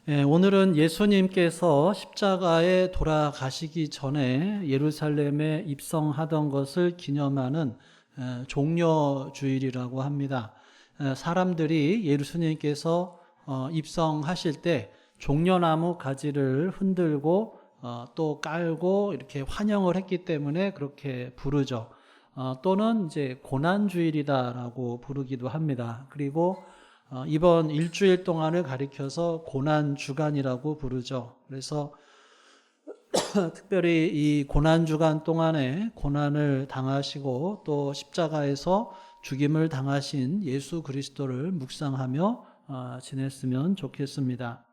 오늘은 예수님께서 십자가에 돌아가시기 전에 예루살렘에 입성하던 것을 기념하는 종려주일이라고 합니다. 사람들이 예수님께서 입성하실 때 종려나무 가지를 흔들고 또 깔고 이렇게 환영을 했기 때문에 그렇게 부르죠. 또는 이제 고난주일이다라고 부르기도 합니다. 그리고 이번 일주일 동안을 가리켜서 고난주간이라고 부르죠. 그래서 특별히 이 고난주간 동안에 고난을 당하시고 또 십자가에서 죽임을 당하신 예수 그리스도를 묵상하며 지냈으면 좋겠습니다.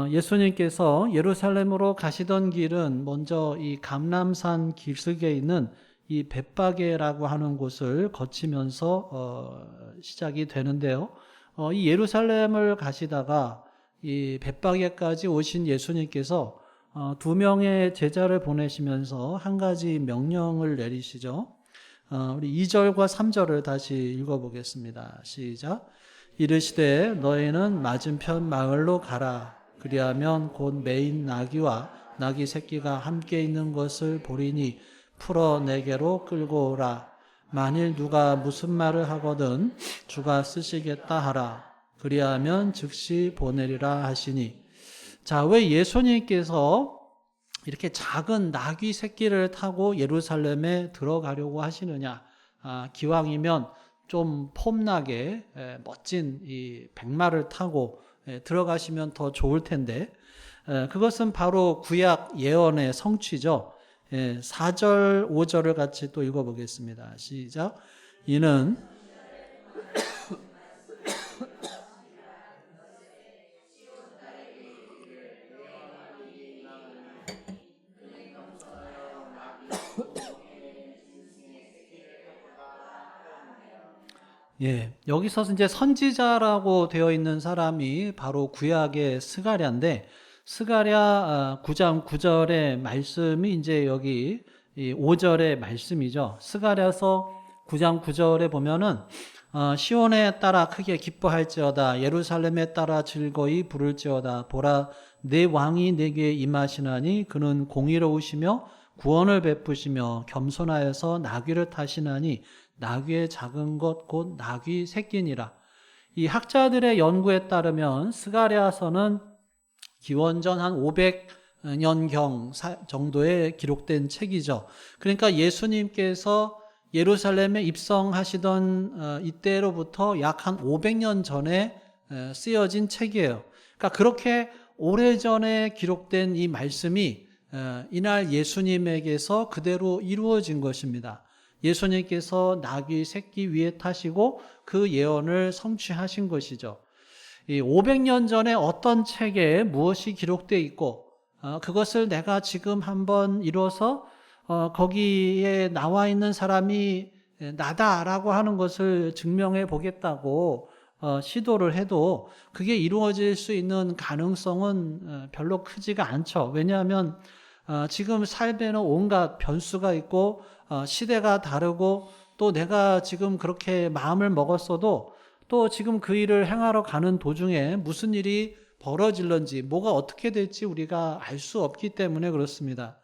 예수님께서 예루살렘으로 가시던 길은 먼저 이 감람산 기슭에 있는 이 벳바게라고 하는 곳을 거치면서 시작이 되는데요. 이 예루살렘을 가시다가 이 벳바게까지 오신 예수님께서 두 명의 제자를 보내시면서 한 가지 명령을 내리시죠. 우리 2절과 3절을 다시 읽어보겠습니다. 시작. 이르시되 너희는 맞은편 마을로 가라. 그리하면 곧 매인 나귀와 나귀 새끼가 함께 있는 것을 보리니 풀어 내게로 끌고 오라. 만일 누가 무슨 말을 하거든 주가 쓰시겠다 하라. 그리하면 즉시 보내리라 하시니. 자, 왜 예수님께서 이렇게 작은 나귀 새끼를 타고 예루살렘에 들어가려고 하시느냐? 기왕이면 좀 폼나게 멋진 이 백마를 타고 들어가시면 더 좋을 텐데, 그것은 바로 구약 예언의 성취죠. 4절, 5절을 같이 또 읽어보겠습니다. 시작. 이는 여기서 이제 선지자라고 되어 있는 사람이 바로 구약의 스가랴인데, 스가랴 9장 9절의 말씀이 이제 여기 5절의 말씀이죠. 스가랴서 9장 9절에 보면은 시온에 따라 크게 기뻐할지어다. 예루살렘에 따라 즐거이 부를지어다. 보라, 내 왕이 내게 임하시나니 그는 공의로우시며 구원을 베푸시며 겸손하여서 나귀를 타시나니 나귀의 작은 것 곧 나귀 새끼니라. 이 학자들의 연구에 따르면 스가랴서는 기원전 한 500년경 정도에 기록된 책이죠. 그러니까 예수님께서 예루살렘에 입성하시던 이때로부터 약 한 500년 전에 쓰여진 책이에요. 그러니까 그렇게 오래전에 기록된 이 말씀이 이날 예수님에게서 그대로 이루어진 것입니다. 예수님께서 나귀 새끼 위에 타시고 그 예언을 성취하신 것이죠. 500년 전에 어떤 책에 무엇이 기록되어 있고 그것을 내가 지금 한번 이뤄서 거기에 나와 있는 사람이 나다라고 하는 것을 증명해 보겠다고 시도를 해도 그게 이루어질 수 있는 가능성은 별로 크지가 않죠. 왜냐하면 지금 삶에는 온갖 변수가 있고 시대가 다르고 또 내가 지금 그렇게 마음을 먹었어도 또 지금 그 일을 행하러 가는 도중에 무슨 일이 벌어질런지 뭐가 어떻게 될지 우리가 알 수 없기 때문에 그렇습니다.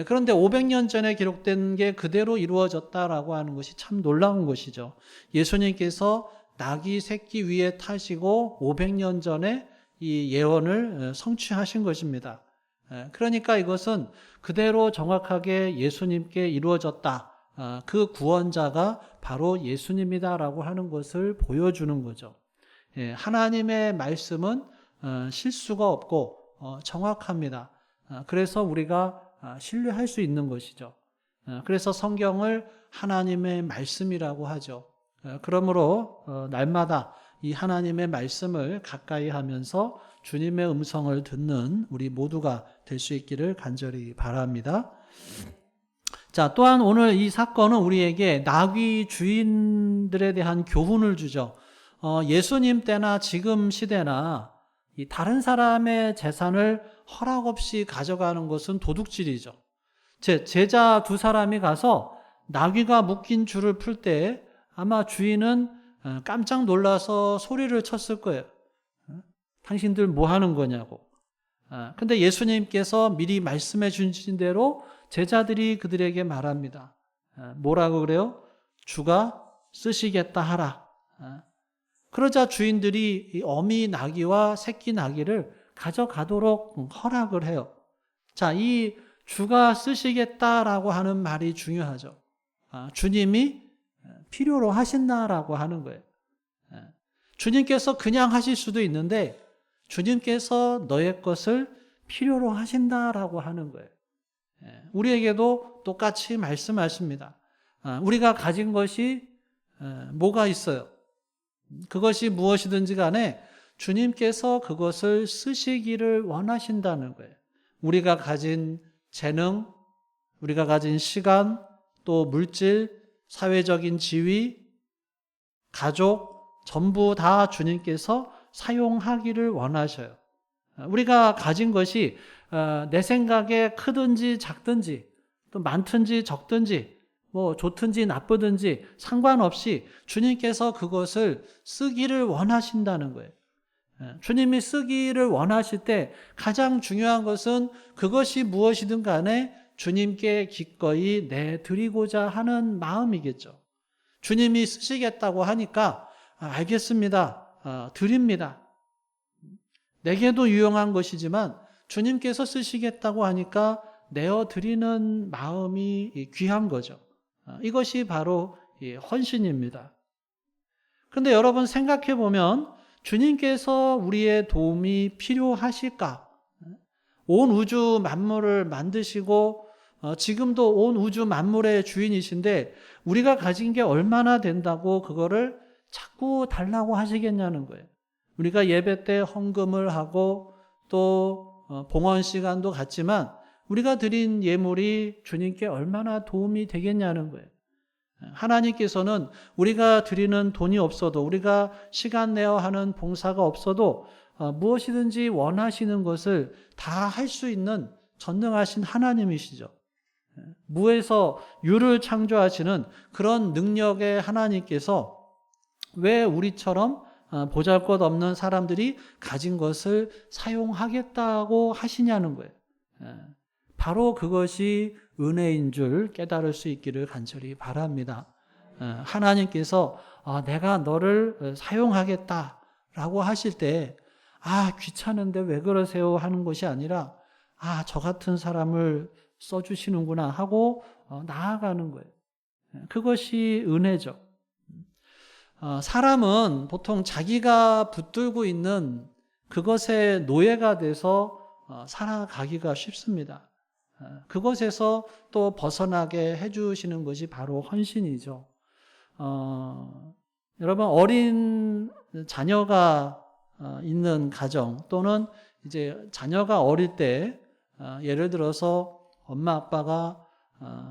그런데 500년 전에 기록된 게 그대로 이루어졌다라고 하는 것이 참 놀라운 것이죠. 예수님께서 나귀 새끼 위에 타시고 500년 전에 이 예언을 성취하신 것입니다. 그러니까 이것은 그대로 정확하게 예수님께 이루어졌다. 그 구원자가 바로 예수님이다라고 하는 것을 보여주는 거죠. 하나님의 말씀은 실수가 없고 정확합니다. 그래서 우리가 신뢰할 수 있는 것이죠. 그래서 성경을 하나님의 말씀이라고 하죠. 그러므로 날마다 이 하나님의 말씀을 가까이 하면서 주님의 음성을 듣는 우리 모두가 될 수 있기를 간절히 바랍니다. 자, 또한 오늘 이 사건은 우리에게 나귀 주인들에 대한 교훈을 주죠. 예수님 때나 지금 시대나 이 다른 사람의 재산을 허락 없이 가져가는 것은 도둑질이죠. 제자 두 사람이 가서 나귀가 묶인 줄을 풀 때 아마 주인은 깜짝 놀라서 소리를 쳤을 거예요. 당신들 뭐 하는 거냐고. 근데 예수님께서 미리 말씀해 주신 대로 제자들이 그들에게 말합니다. 뭐라고 그래요? 주가 쓰시겠다 하라. 그러자 주인들이 이 어미 나귀와 새끼 나귀를 가져가도록 허락을 해요. 자, 이 주가 쓰시겠다라고 하는 말이 중요하죠. 주님이 필요로 하신다라고 하는 거예요. 주님께서 그냥 하실 수도 있는데 주님께서 너의 것을 필요로 하신다라고 하는 거예요. 우리에게도 똑같이 말씀하십니다. 우리가 가진 것이 뭐가 있어요? 그것이 무엇이든지 간에 주님께서 그것을 쓰시기를 원하신다는 거예요. 우리가 가진 재능, 우리가 가진 시간, 또 물질, 사회적인 지위, 가족, 전부 다 주님께서 사용하기를 원하셔요. 우리가 가진 것이 내 생각에 크든지 작든지 또 많든지 적든지 뭐 좋든지 나쁘든지 상관없이 주님께서 그것을 쓰기를 원하신다는 거예요. 주님이 쓰기를 원하실 때 가장 중요한 것은 그것이 무엇이든 간에 주님께 기꺼이 내드리고자 하는 마음이겠죠. 주님이 쓰시겠다고 하니까 알겠습니다. 드립니다. 내게도 유용한 것이지만 주님께서 쓰시겠다고 하니까 내어드리는 마음이 귀한 거죠. 이것이 바로 헌신입니다. 그런데 여러분 생각해 보면 주님께서 우리의 도움이 필요하실까? 온 우주 만물을 만드시고 지금도 온 우주 만물의 주인이신데 우리가 가진 게 얼마나 된다고 그거를 자꾸 달라고 하시겠냐는 거예요. 우리가 예배 때 헌금을 하고 또 봉헌 시간도 갖지만 우리가 드린 예물이 주님께 얼마나 도움이 되겠냐는 거예요. 하나님께서는 우리가 드리는 돈이 없어도 우리가 시간 내어 하는 봉사가 없어도 무엇이든지 원하시는 것을 다 할 수 있는 전능하신 하나님이시죠. 무에서 유를 창조하시는 그런 능력의 하나님께서 왜 우리처럼 보잘것없는 사람들이 가진 것을 사용하겠다고 하시냐는 거예요. 바로 그것이 은혜인 줄 깨달을 수 있기를 간절히 바랍니다. 하나님께서 내가 너를 사용하겠다라고 하실 때 귀찮은데 왜 그러세요 하는 것이 아니라 저 같은 사람을 써주시는구나 하고 나아가는 거예요. 그것이 은혜죠. 사람은 보통 자기가 붙들고 있는 그것에 노예가 돼서 살아가기가 쉽습니다. 그것에서 또 벗어나게 해주시는 것이 바로 헌신이죠. 여러분 어린 자녀가 있는 가정 또는 이제 자녀가 어릴 때 예를 들어서 엄마 아빠가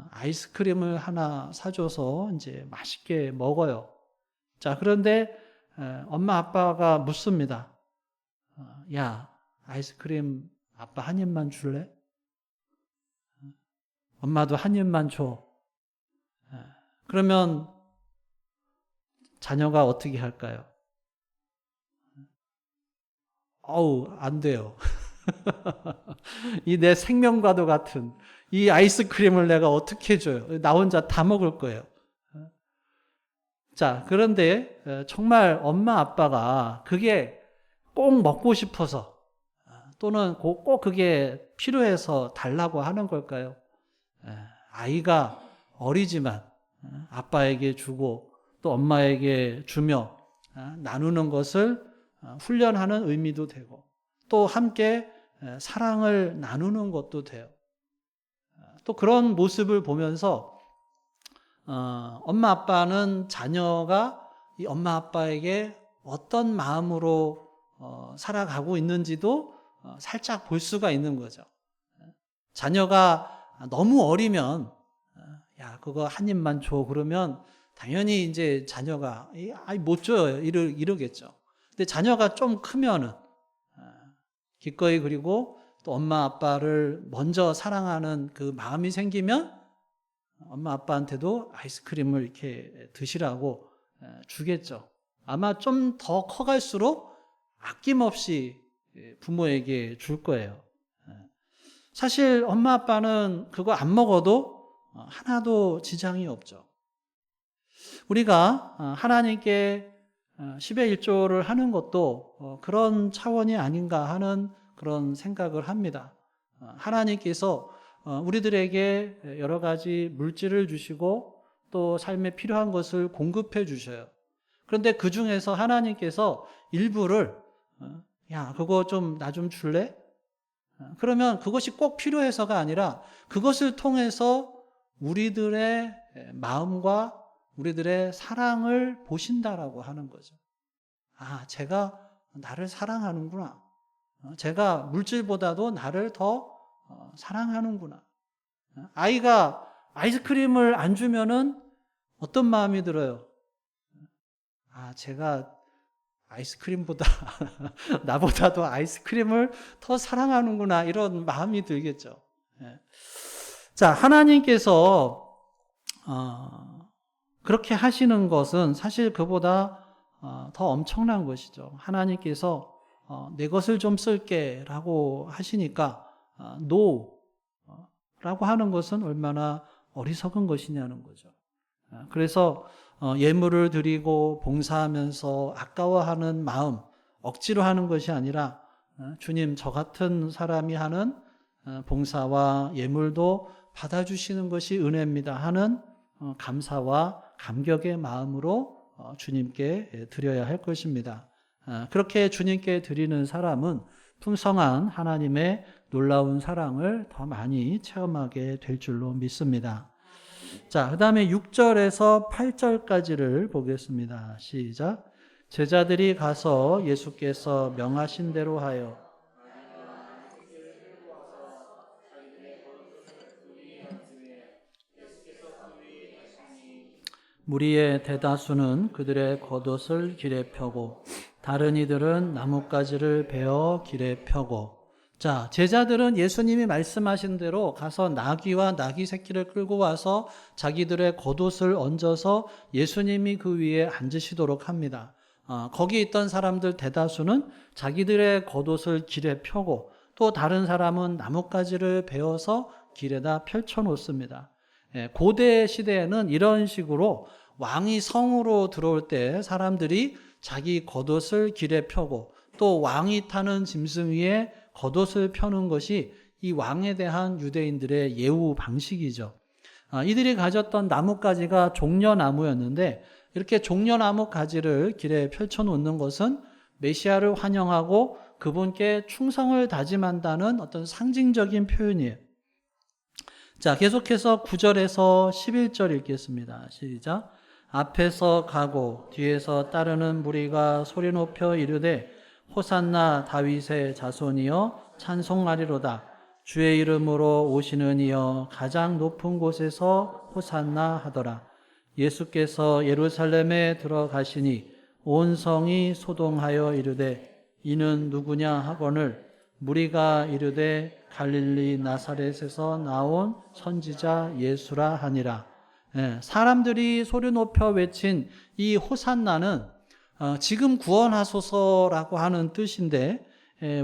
아이스크림을 하나 사줘서 이제 맛있게 먹어요. 자, 그런데 엄마 아빠가 묻습니다. 야, 아이스크림 아빠 한 입만 줄래? 엄마도 한 입만 줘. 그러면 자녀가 어떻게 할까요? 안 돼요. 이 내 생명과도 같은 이 아이스크림을 내가 어떻게 줘요? 나 혼자 다 먹을 거예요. 자, 그런데 정말 엄마 아빠가 그게 꼭 먹고 싶어서 또는 꼭 그게 필요해서 달라고 하는 걸까요? 아이가 어리지만 아빠에게 주고 또 엄마에게 주며 나누는 것을 훈련하는 의미도 되고 또 함께 사랑을 나누는 것도 돼요. 또 그런 모습을 보면서 엄마 아빠는 자녀가 이 엄마 아빠에게 어떤 마음으로 살아가고 있는지도 살짝 볼 수가 있는 거죠. 자녀가 너무 어리면 야 그거 한 입만 줘 그러면 당연히 이제 자녀가 못 줘요 이러겠죠. 근데 자녀가 좀 크면은 기꺼이 그리고 또 엄마 아빠를 먼저 사랑하는 그 마음이 생기면 엄마 아빠한테도 아이스크림을 이렇게 드시라고 주겠죠. 아마 좀 더 커갈수록 아낌없이 부모에게 줄 거예요. 사실 엄마 아빠는 그거 안 먹어도 하나도 지장이 없죠. 우리가 하나님께 10의 1조를 하는 것도 그런 차원이 아닌가 하는 그런 생각을 합니다. 하나님께서 우리들에게 여러 가지 물질을 주시고 또 삶에 필요한 것을 공급해 주셔요. 그런데 그 중에서 하나님께서 일부를 야, 그거 좀 나 좀 줄래? 그러면 그것이 꼭 필요해서가 아니라 그것을 통해서 우리들의 마음과 우리들의 사랑을 보신다라고 하는 거죠. 아, 제가 나를 사랑하는구나. 제가 물질보다도 나를 더 사랑하는구나. 아이가 아이스크림을 안 주면은 어떤 마음이 들어요? 아, 제가 아이스크림보다 나보다도 아이스크림을 더 사랑하는구나, 이런 마음이 들겠죠. 자, 하나님께서 그렇게 하시는 것은 사실 그보다 더 엄청난 것이죠. 하나님께서 내 것을 좀 쓸게 라고 하시니까 no 라고 하는 것은 얼마나 어리석은 것이냐는 거죠. 그래서 예물을 드리고 봉사하면서 아까워하는 마음, 억지로 하는 것이 아니라 주님, 저 같은 사람이 하는 봉사와 예물도 받아주시는 것이 은혜입니다 하는 감사와 감격의 마음으로 주님께 드려야 할 것입니다. 그렇게 주님께 드리는 사람은 풍성한 하나님의 놀라운 사랑을 더 많이 체험하게 될 줄로 믿습니다. 자, 그 다음에 6절에서 8절까지를 보겠습니다. 시작. 제자들이 가서 예수께서 명하신 대로 하여 무리의 대다수는 그들의 겉옷을 길에 펴고 다른 이들은 나뭇가지를 베어 길에 펴고. 자, 제자들은 예수님이 말씀하신 대로 가서 나귀와 나귀 새끼를 끌고 와서 자기들의 겉옷을 얹어서 예수님이 그 위에 앉으시도록 합니다. 거기 있던 사람들 대다수는 자기들의 겉옷을 길에 펴고 또 다른 사람은 나뭇가지를 베어서 길에다 펼쳐 놓습니다. 고대 시대에는 이런 식으로 왕이 성으로 들어올 때 사람들이 자기 겉옷을 길에 펴고 또 왕이 타는 짐승 위에 겉옷을 펴는 것이 이 왕에 대한 유대인들의 예우 방식이죠. 이들이 가졌던 나뭇가지가 종려나무였는데 이렇게 종려나무 가지를 길에 펼쳐 놓는 것은 메시아를 환영하고 그분께 충성을 다짐한다는 어떤 상징적인 표현이에요. 자, 계속해서 9절에서 11절 읽겠습니다. 시작. 앞에서 가고 뒤에서 따르는 무리가 소리 높여 이르되 호산나 다윗의 자손이여 찬송하리로다. 주의 이름으로 오시는 이여 가장 높은 곳에서 호산나 하더라. 예수께서 예루살렘에 들어가시니 온 성이 소동하여 이르되 이는 누구냐 하거늘 무리가 이르되 갈릴리 나사렛에서 나온 선지자 예수라 하니라. 사람들이 소리 높여 외친 이 호산나는 지금 구원하소서라고 하는 뜻인데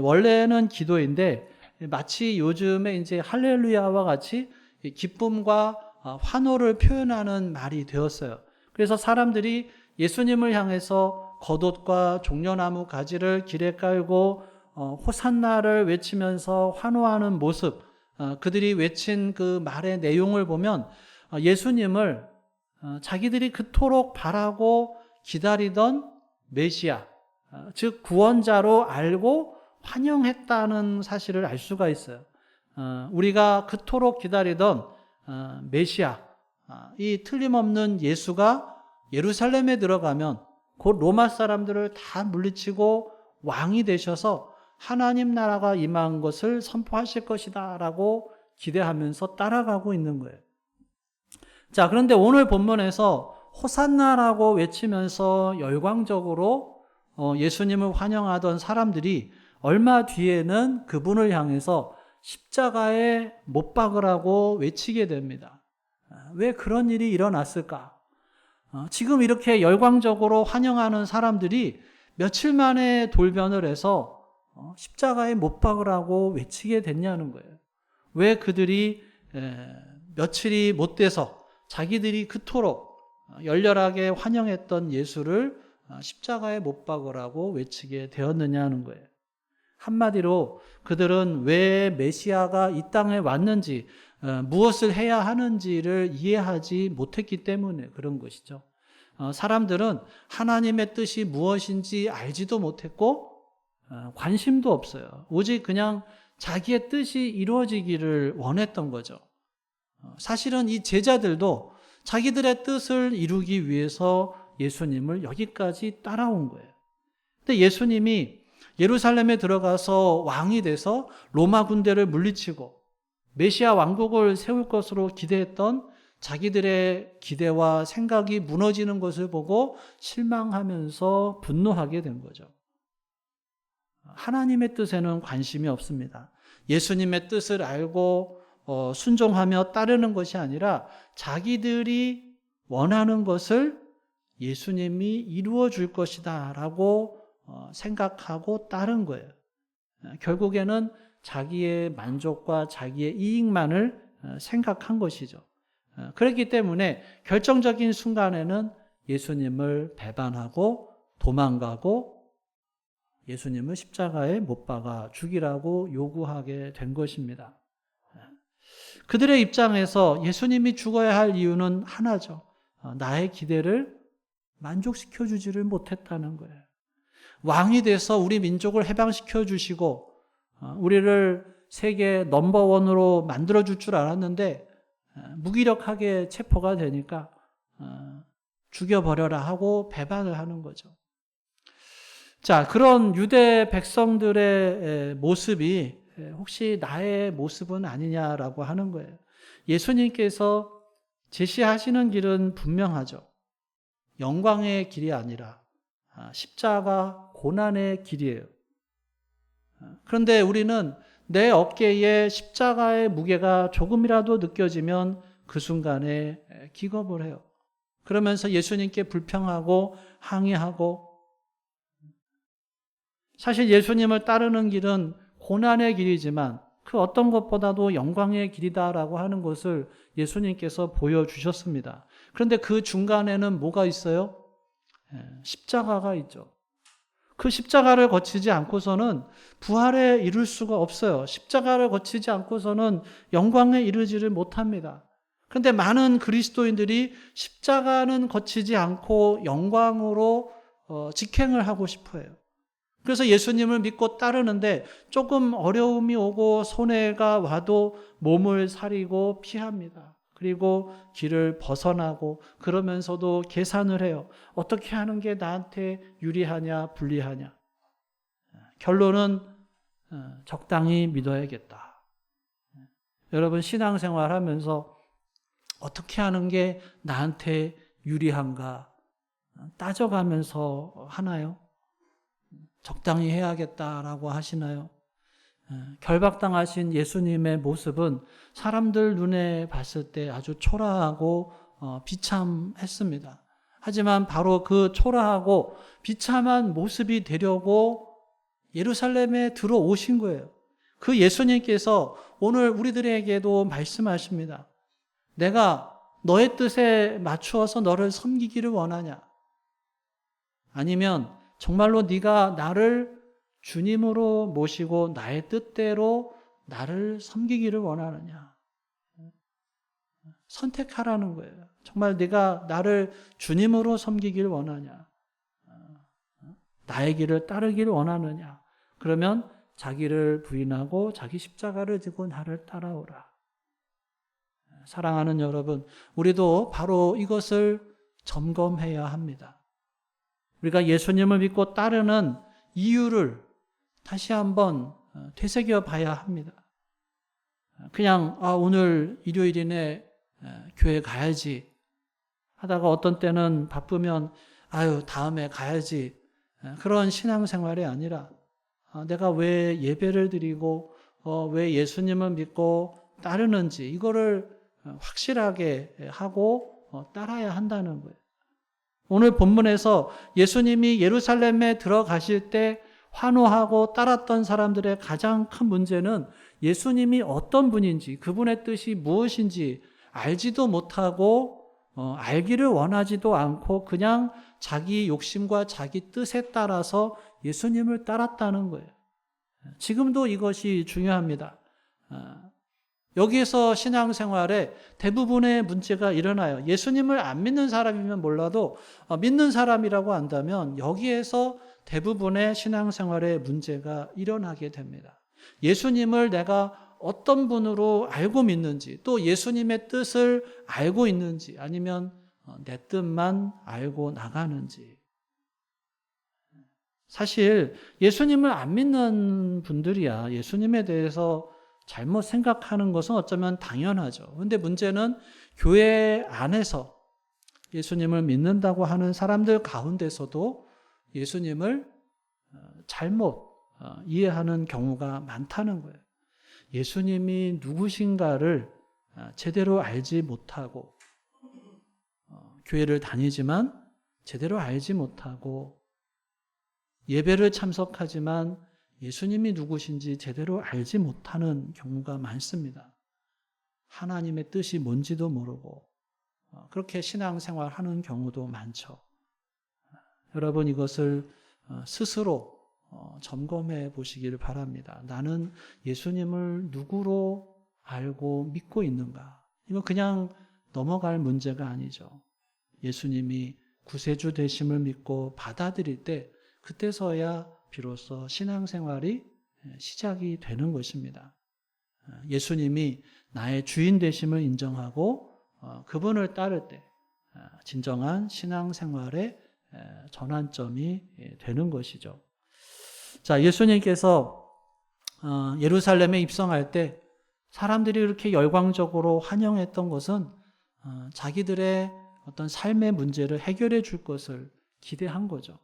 원래는 기도인데 마치 요즘에 이제 할렐루야와 같이 기쁨과 환호를 표현하는 말이 되었어요. 그래서 사람들이 예수님을 향해서 겉옷과 종려나무 가지를 길에 깔고 호산나를 외치면서 환호하는 모습, 그들이 외친 그 말의 내용을 보면 예수님을 자기들이 그토록 바라고 기다리던 메시아, 즉 구원자로 알고 환영했다는 사실을 알 수가 있어요. 우리가 그토록 기다리던 메시아, 이 틀림없는 예수가 예루살렘에 들어가면 곧 로마 사람들을 다 물리치고 왕이 되셔서 하나님 나라가 임한 것을 선포하실 것이다 라고 기대하면서 따라가고 있는 거예요. 자, 그런데 오늘 본문에서 호산나라고 외치면서 열광적으로 예수님을 환영하던 사람들이 얼마 뒤에는 그분을 향해서 십자가에 못 박으라고 외치게 됩니다. 왜 그런 일이 일어났을까? 지금 이렇게 열광적으로 환영하는 사람들이 며칠 만에 돌변을 해서 십자가에 못 박으라고 외치게 됐냐는 거예요. 왜 그들이 며칠이 못 돼서 자기들이 그토록 열렬하게 환영했던 예수를 십자가에 못 박으라고 외치게 되었느냐는 거예요. 한마디로 그들은 왜 메시아가 이 땅에 왔는지, 무엇을 해야 하는지를 이해하지 못했기 때문에 그런 것이죠. 사람들은 하나님의 뜻이 무엇인지 알지도 못했고 관심도 없어요. 오직 그냥 자기의 뜻이 이루어지기를 원했던 거죠. 사실은 이 제자들도 자기들의 뜻을 이루기 위해서 예수님을 여기까지 따라온 거예요. 근데 예수님이 예루살렘에 들어가서 왕이 돼서 로마 군대를 물리치고 메시아 왕국을 세울 것으로 기대했던 자기들의 기대와 생각이 무너지는 것을 보고 실망하면서 분노하게 된 거죠. 하나님의 뜻에는 관심이 없습니다. 예수님의 뜻을 알고 순종하며 따르는 것이 아니라 자기들이 원하는 것을 예수님이 이루어 줄 것이다 라고 생각하고 따른 거예요. 결국에는 자기의 만족과 자기의 이익만을 생각한 것이죠. 그렇기 때문에 결정적인 순간에는 예수님을 배반하고 도망가고 예수님을 십자가에 못 박아 죽이라고 요구하게 된 것입니다. 그들의 입장에서 예수님이 죽어야 할 이유는 하나죠. 나의 기대를 만족시켜 주지를 못했다는 거예요. 왕이 돼서 우리 민족을 해방시켜 주시고 우리를 세계 넘버원으로 만들어 줄 줄 알았는데 무기력하게 체포가 되니까 죽여버려라 하고 배반을 하는 거죠. 자, 그런 유대 백성들의 모습이 혹시 나의 모습은 아니냐라고 하는 거예요. 예수님께서 제시하시는 길은 분명하죠. 영광의 길이 아니라 십자가 고난의 길이에요. 그런데 우리는 내 어깨에 십자가의 무게가 조금이라도 느껴지면 그 순간에 기겁을 해요. 그러면서 예수님께 불평하고 항의하고, 사실 예수님을 따르는 길은 고난의 길이지만 그 어떤 것보다도 영광의 길이다라고 하는 것을 예수님께서 보여주셨습니다. 그런데 그 중간에는 뭐가 있어요? 십자가가 있죠. 그 십자가를 거치지 않고서는 부활에 이룰 수가 없어요. 십자가를 거치지 않고서는 영광에 이르지를 못합니다. 그런데 많은 그리스도인들이 십자가는 거치지 않고 영광으로 직행을 하고 싶어 해요. 그래서 예수님을 믿고 따르는데 조금 어려움이 오고 손해가 와도 몸을 사리고 피합니다. 그리고 길을 벗어나고 그러면서도 계산을 해요. 어떻게 하는 게 나한테 유리하냐 불리하냐. 결론은 적당히 믿어야겠다. 여러분 신앙생활 하면서 어떻게 하는 게 나한테 유리한가 따져가면서 하나요? 적당히 해야겠다라고 하시나요? 결박당하신 예수님의 모습은 사람들 눈에 봤을 때 아주 초라하고 비참했습니다. 하지만 바로 그 초라하고 비참한 모습이 되려고 예루살렘에 들어오신 거예요. 그 예수님께서 오늘 우리들에게도 말씀하십니다. 내가 너의 뜻에 맞추어서 너를 섬기기를 원하냐? 아니면 정말로 네가 나를 주님으로 모시고 나의 뜻대로 나를 섬기기를 원하느냐? 선택하라는 거예요. 정말 네가 나를 주님으로 섬기기를 원하냐? 나의 길을 따르기를 원하느냐? 그러면 자기를 부인하고 자기 십자가를 지고 나를 따라오라. 사랑하는 여러분, 우리도 바로 이것을 점검해야 합니다. 우리가 예수님을 믿고 따르는 이유를 다시 한번 되새겨 봐야 합니다. 그냥 오늘 일요일이네 교회 가야지 하다가 어떤 때는 바쁘면 다음에 가야지 그런 신앙생활이 아니라 내가 왜 예배를 드리고 왜 예수님을 믿고 따르는지 이거를 확실하게 하고 따라야 한다는 거예요. 오늘 본문에서 예수님이 예루살렘에 들어가실 때 환호하고 따랐던 사람들의 가장 큰 문제는 예수님이 어떤 분인지, 그분의 뜻이 무엇인지 알지도 못하고 알기를 원하지도 않고 그냥 자기 욕심과 자기 뜻에 따라서 예수님을 따랐다는 거예요. 지금도 이것이 중요합니다. 여기에서 신앙생활에 대부분의 문제가 일어나요. 예수님을 안 믿는 사람이면 몰라도 믿는 사람이라고 한다면 여기에서 대부분의 신앙생활에 문제가 일어나게 됩니다. 예수님을 내가 어떤 분으로 알고 믿는지, 또 예수님의 뜻을 알고 있는지, 아니면 내 뜻만 알고 나가는지. 사실 예수님을 안 믿는 분들이야 예수님에 대해서 잘못 생각하는 것은 어쩌면 당연하죠. 그런데 문제는 교회 안에서 예수님을 믿는다고 하는 사람들 가운데서도 예수님을 잘못 이해하는 경우가 많다는 거예요. 예수님이 누구신가를 제대로 알지 못하고 교회를 다니지만 제대로 알지 못하고 예배를 참석하지만 예수님이 누구신지 제대로 알지 못하는 경우가 많습니다. 하나님의 뜻이 뭔지도 모르고 그렇게 신앙생활하는 경우도 많죠. 여러분 이것을 스스로 점검해 보시기를 바랍니다. 나는 예수님을 누구로 알고 믿고 있는가? 이건 그냥 넘어갈 문제가 아니죠. 예수님이 구세주 되심을 믿고 받아들일 때 그때서야 비로소 신앙생활이 시작이 되는 것입니다. 예수님이 나의 주인 되심을 인정하고 그분을 따를 때 진정한 신앙생활의 전환점이 되는 것이죠. 자, 예수님께서 예루살렘에 입성할 때 사람들이 이렇게 열광적으로 환영했던 것은 자기들의 어떤 삶의 문제를 해결해 줄 것을 기대한 거죠.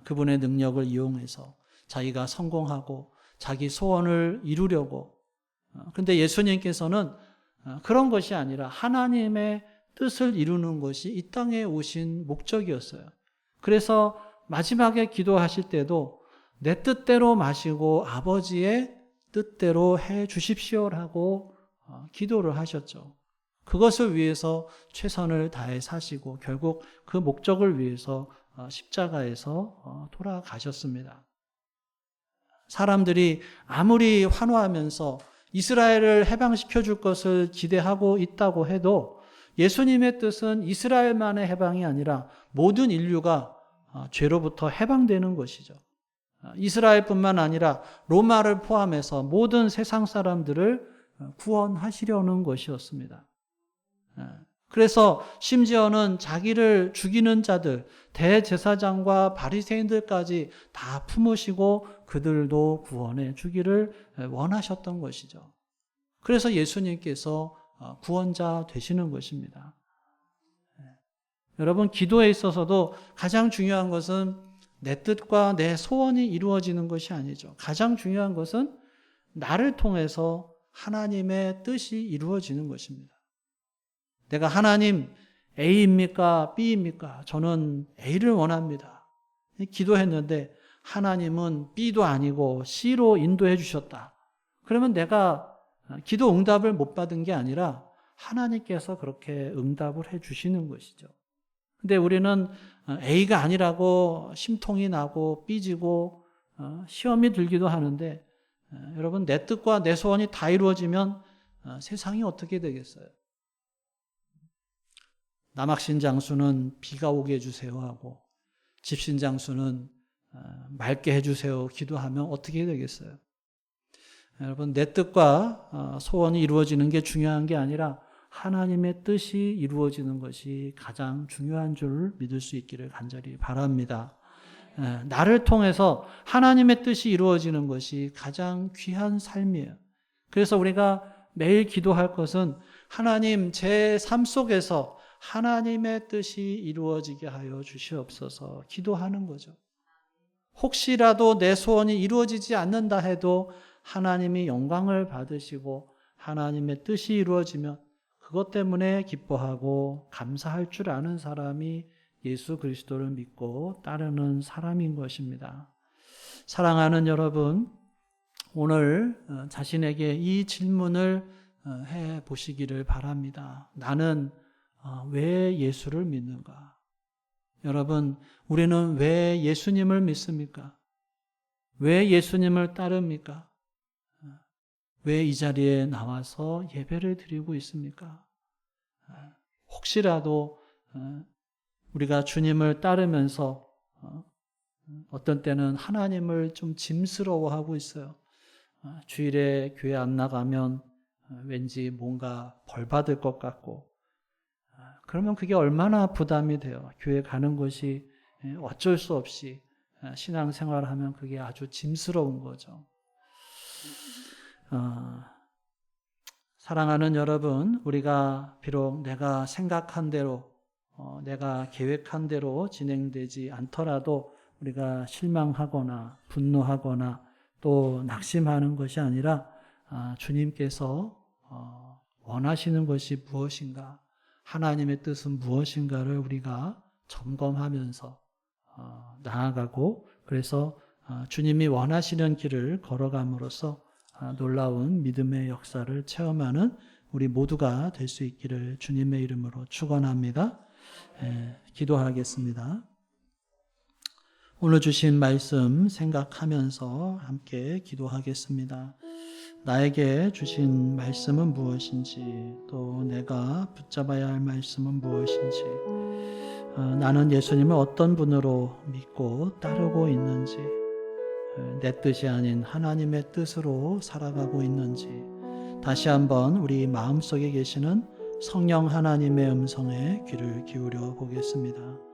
그분의 능력을 이용해서 자기가 성공하고 자기 소원을 이루려고. 그런데 예수님께서는 그런 것이 아니라 하나님의 뜻을 이루는 것이 이 땅에 오신 목적이었어요. 그래서 마지막에 기도하실 때도 내 뜻대로 마시고 아버지의 뜻대로 해 주십시오라고 기도를 하셨죠. 그것을 위해서 최선을 다해 사시고 결국 그 목적을 위해서 십자가에서 돌아가셨습니다. 사람들이 아무리 환호하면서 이스라엘을 해방시켜 줄 것을 기대하고 있다고 해도 예수님의 뜻은 이스라엘만의 해방이 아니라 모든 인류가 죄로부터 해방되는 것이죠. 이스라엘뿐만 아니라 로마를 포함해서 모든 세상 사람들을 구원하시려는 것이었습니다. 그래서 심지어는 자기를 죽이는 자들, 대제사장과 바리새인들까지 다 품으시고 그들도 구원해 주기를 원하셨던 것이죠. 그래서 예수님께서 구원자 되시는 것입니다. 여러분, 기도에 있어서도 가장 중요한 것은 내 뜻과 내 소원이 이루어지는 것이 아니죠. 가장 중요한 것은 나를 통해서 하나님의 뜻이 이루어지는 것입니다. 내가 하나님 A입니까? B입니까? 저는 A를 원합니다. 기도했는데 하나님은 B도 아니고 C로 인도해 주셨다. 그러면 내가 기도 응답을 못 받은 게 아니라 하나님께서 그렇게 응답을 해 주시는 것이죠. 근데 우리는 A가 아니라고 심통이 나고 삐지고 시험이 들기도 하는데 여러분 내 뜻과 내 소원이 다 이루어지면 세상이 어떻게 되겠어요? 남학신 장수는 비가 오게 해주세요 하고 집신 장수는 맑게 해주세요 기도하면 어떻게 되겠어요? 여러분 내 뜻과 소원이 이루어지는 게 중요한 게 아니라 하나님의 뜻이 이루어지는 것이 가장 중요한 줄 믿을 수 있기를 간절히 바랍니다. 나를 통해서 하나님의 뜻이 이루어지는 것이 가장 귀한 삶이에요. 그래서 우리가 매일 기도할 것은 하나님 제 삶 속에서 하나님의 뜻이 이루어지게 하여 주시옵소서 기도하는 거죠. 혹시라도 내 소원이 이루어지지 않는다 해도 하나님이 영광을 받으시고 하나님의 뜻이 이루어지면 그것 때문에 기뻐하고 감사할 줄 아는 사람이 예수 그리스도를 믿고 따르는 사람인 것입니다. 사랑하는 여러분, 오늘 자신에게 이 질문을 해 보시기를 바랍니다. 나는 왜 예수를 믿는가? 여러분, 우리는 왜 예수님을 믿습니까? 왜 예수님을 따릅니까? 왜 이 자리에 나와서 예배를 드리고 있습니까? 혹시라도 우리가 주님을 따르면서 어떤 때는 하나님을 좀 짐스러워하고 있어요. 주일에 교회 안 나가면 왠지 뭔가 벌 받을 것 같고, 그러면 그게 얼마나 부담이 돼요. 교회 가는 것이 어쩔 수 없이 신앙생활을 하면 그게 아주 짐스러운 거죠. 사랑하는 여러분, 우리가 비록 내가 생각한 대로, 내가 계획한 대로 진행되지 않더라도 우리가 실망하거나 분노하거나 또 낙심하는 것이 아니라 주님께서 원하시는 것이 무엇인가, 하나님의 뜻은 무엇인가를 우리가 점검하면서 나아가고, 그래서 주님이 원하시는 길을 걸어감으로써 놀라운 믿음의 역사를 체험하는 우리 모두가 될 수 있기를 주님의 이름으로 축원합니다. 기도하겠습니다. 오늘 주신 말씀 생각하면서 함께 기도하겠습니다. 나에게 주신 말씀은 무엇인지, 또 내가 붙잡아야 할 말씀은 무엇인지, 나는 예수님을 어떤 분으로 믿고 따르고 있는지, 내 뜻이 아닌 하나님의 뜻으로 살아가고 있는지, 다시 한번 우리 마음속에 계시는 성령 하나님의 음성에 귀를 기울여 보겠습니다.